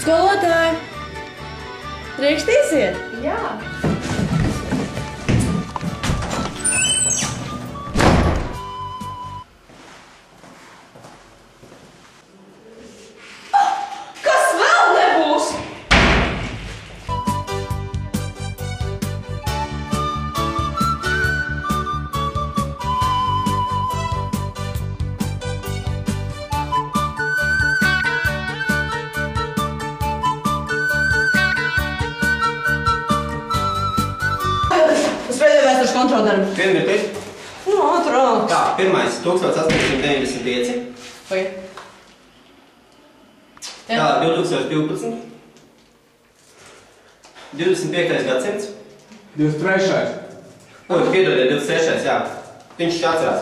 Skolotāji! Drīkstīsiet? Jā. Kas vēl nebūs? Es pēdējo vēstures kontroldarbu. Vienu mirkli. Nu, ātrāk. Tā, pirmais, 1895. Pagaid. Tā, 2012. 25. gadsimts. 23. O, piedodiet, 26. jā. Viņš atcerās.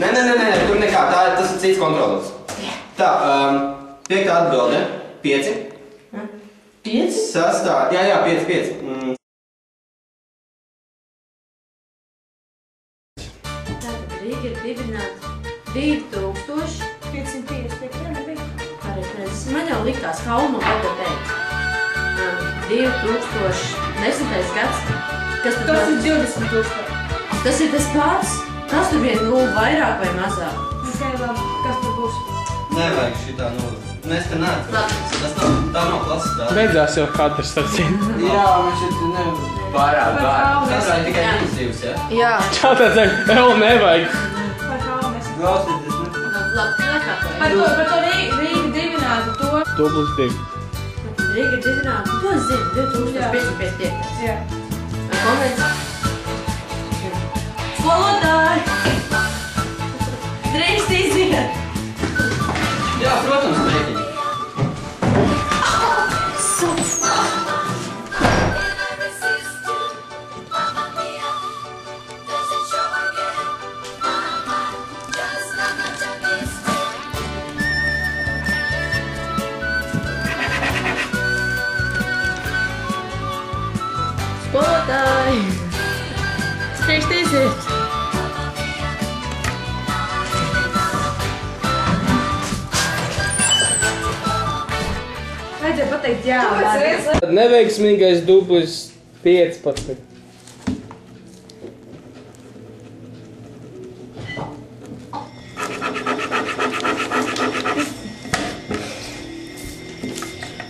Nē, tur nekā, tas ir cits kontrolors. Tā, 5. atbilde. 5. 5? 6. Jā, 5. Tātad Rīga ir dibināta 2500. Arī pēc, man jau liktās kaunu gada teikt. 2010. gads. Kas tad Tas var- ir 20 000. Tas ir tas pats. Tas tur vien nulli vairāk vai mazāk. Ok, labi. Kas tur būs? Nevajag šitā nulli. Mēs te neatceram. Labi. Tā nav klases tā. Beidzās jau katrs ar cīm. Jā, mēs šeit pārāk Par kalnu Tas mēs- ir tikai Jā. divas divas, jā? Jā. Čā tā saka, vēl nevajag. Par kādu mēs? Klausieties, Labi, nekārtojam. Par to Rīga dibinātu to. To būs divi. Rīga ir dibināta, to es zinu, 2555. Jā. Moments. Skolotāji! Drīkstīsiet! Jā, protams, mēģini. Skolotāji! Drīkstīsiet! Vajadzēja pateikt jā. Tad neveiksmīgais dublis 15.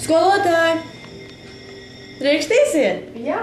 Skolotāji! Drīkstīsiet? Jā.